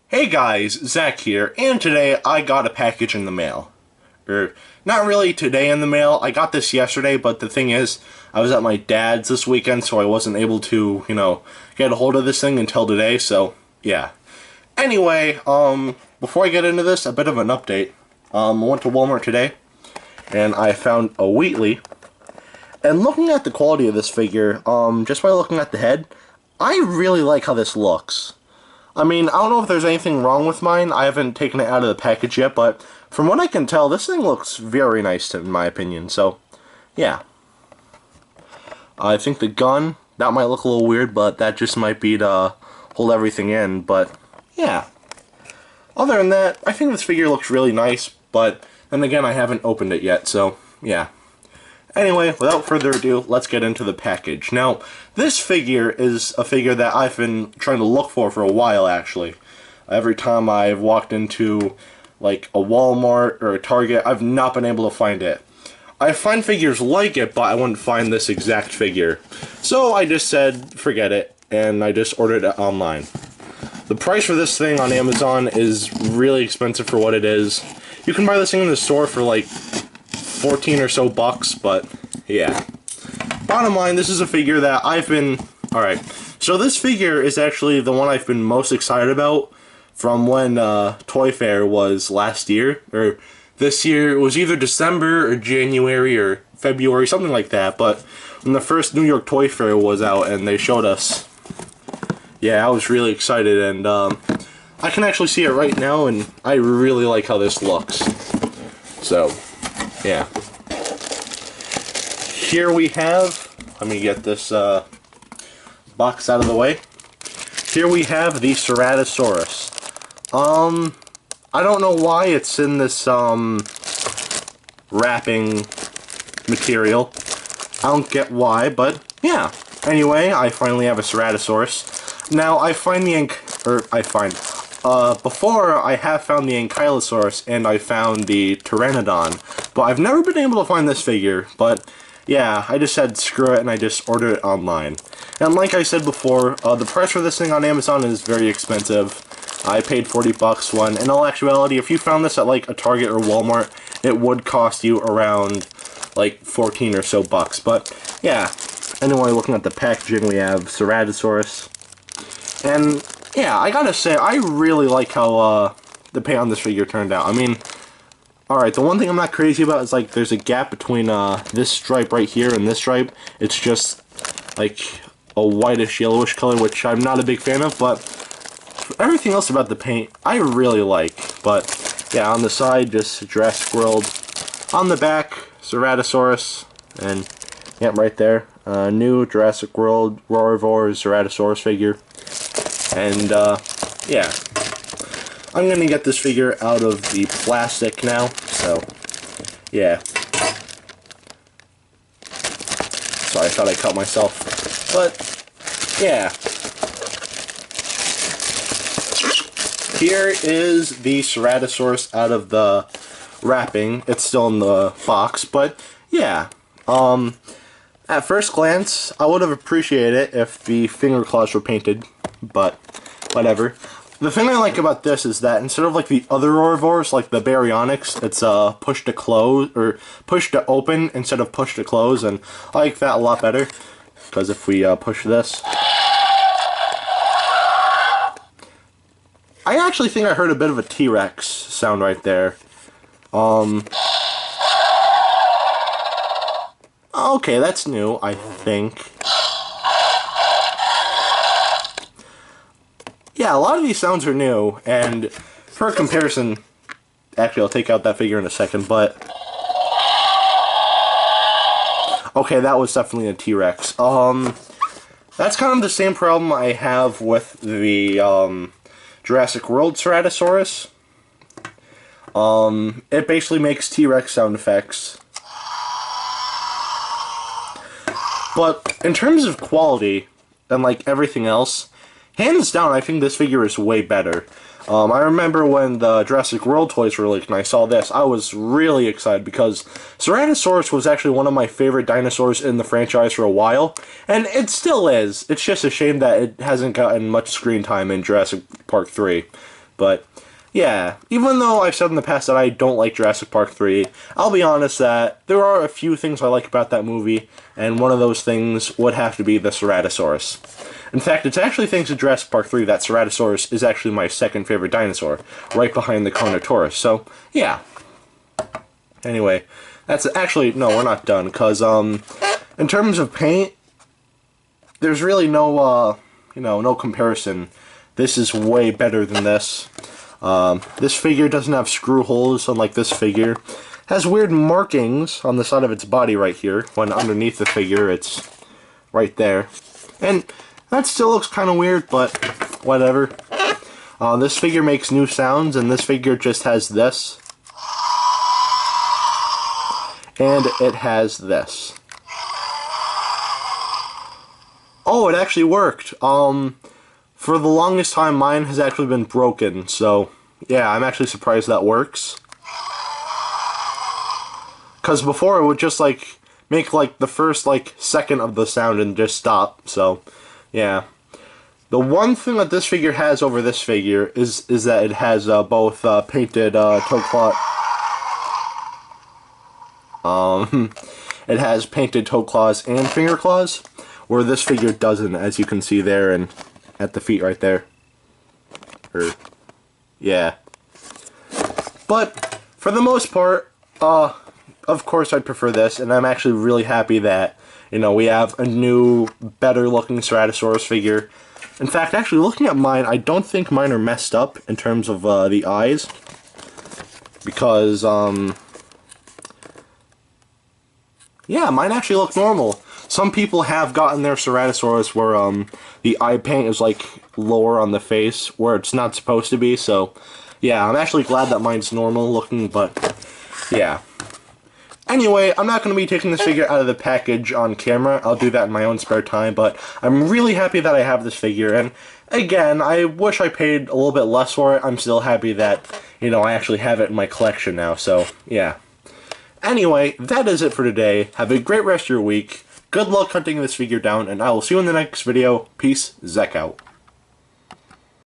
Hey guys, Zach here, and today I got a package in the mail. Not really today in the mail, I got this yesterday, but the thing is, I was at my dad's this weekend, so I wasn't able to, get a hold of this thing until today, so, yeah. Anyway, before I get into this, a bit of an update. I went to Walmart today, and I found a Wheatley, and looking at the quality of this figure, just by looking at the head, I really like how this looks. I mean, I don't know if there's anything wrong with mine. I haven't taken it out of the package yet, but from what I can tell, this thing looks very nice, in my opinion. So, yeah. I think the gun, that might look a little weird, but that just might be to hold everything in. But, yeah. Other than that, I think this figure looks really nice, but then again, I haven't opened it yet, so, yeah. Anyway, without further ado, let's get into the package. Now, this figure is a figure that I've been trying to look for a while, actually. Every time I've walked into, like, a Walmart or a Target, I've not been able to find it. I find figures like it, but I wouldn't find this exact figure. So I just said, forget it, and I just ordered it online. The price for this thing on Amazon is really expensive for what it is. You can buy this thing in the store for, like, 14 or so bucks, but yeah. Bottom line, this is a figure that I've been... Alright, so this figure is actually the one I've been most excited about from when Toy Fair was last year, or this year. It was either December or January or February, something like that, but when the first New York Toy Fair was out and they showed us, yeah, I was really excited, and I can actually see it right now, and I really like how this looks. So... yeah. Here we have, let me get this box out of the way. Here we have the Ceratosaurus. I don't know why it's in this wrapping material. I don't get why, but yeah. Anyway, I finally have a Ceratosaurus. Now I find before I have found the Ankylosaurus and I found the Pteranodon, but I've never been able to find this figure, but yeah, I just said screw it and I just ordered it online. And like I said before, the price for this thing on Amazon is very expensive. I paid 40 bucks when, in all actuality, if you found this at like a Target or Walmart, it would cost you around like 14 or so bucks, but yeah. Anyway, looking at the packaging, we have Ceratosaurus, and yeah, I gotta say, I really like how the paint on this figure turned out. I mean, alright, the one thing I'm not crazy about is, like, there's a gap between this stripe right here and this stripe. It's just, like, a whitish, yellowish color, which I'm not a big fan of, but everything else about the paint, I really like. But, yeah, on the side, just Jurassic World. On the back, Ceratosaurus, and, yeah, right there, new Jurassic World Roarivore Ceratosaurus figure. And, yeah. I'm gonna get this figure out of the plastic now, so, yeah. Sorry, I thought I cut myself. But, yeah. Here is the Ceratosaurus out of the wrapping. It's still in the box, but, yeah. At first glance, I would have appreciated it if the finger claws were painted, but whatever. The thing I like about this is that instead of like the other Roarivores, like the Baryonyx, it's push to close, or push to open instead of push to close, and I like that a lot better, because if we push this, I actually think I heard a bit of a T-Rex sound right there. Okay, that's new, I think. Yeah, a lot of these sounds are new, and for comparison, actually I'll take out that figure in a second, but okay, that was definitely a T-Rex. That's kind of the same problem I have with the Jurassic World Ceratosaurus. It basically makes T-Rex sound effects. But in terms of quality, and like everything else, hands down, I think this figure is way better. I remember when the Jurassic World toys were leaked and I saw this, I was really excited because Ceratosaurus was actually one of my favorite dinosaurs in the franchise for a while, and it still is. It's just a shame that it hasn't gotten much screen time in Jurassic Park 3. But yeah, even though I've said in the past that I don't like Jurassic Park 3, I'll be honest that there are a few things I like about that movie, and one of those things would have to be the Ceratosaurus. In fact, it's actually thanks to Jurassic Park 3 that Ceratosaurus is actually my second favorite dinosaur, right behind the Carnotaurus, so yeah. Anyway, that's actually, no, we're not done, because, in terms of paint, there's really no, no comparison. This is way better than this. This figure doesn't have screw holes, unlike this figure. It has weird markings on the side of its body right here, when underneath the figure it's right there. And that still looks kind of weird, but whatever. This figure makes new sounds, and this figure just has this. And it has this. Oh, it actually worked. For the longest time, mine has actually been broken, so yeah, I'm actually surprised that works. Because before it would just, like, make, like, the first, like, second of the sound and just stop, so yeah. The one thing that this figure has over this figure is that it has both painted toe claw. It has painted toe claws and finger claws, where this figure doesn't, as you can see there and at the feet right there. Yeah. But for the most part, of course I'd prefer this, and I'm actually really happy that, we have a new, better looking Ceratosaurus figure. In fact, actually looking at mine, I don't think mine are messed up in terms of the eyes, because yeah, mine actually look normal. Some people have gotten their Ceratosaurus where the eye paint is like lower on the face where it's not supposed to be, so yeah, I'm actually glad that mine's normal looking, but yeah. Anyway, I'm not going to be taking this figure out of the package on camera. I'll do that in my own spare time, but I'm really happy that I have this figure, and again, I wish I paid a little bit less for it. I'm still happy that, I actually have it in my collection now, so yeah. Anyway, that is it for today. Have a great rest of your week. Good luck hunting this figure down, and I will see you in the next video. Peace, Zek out.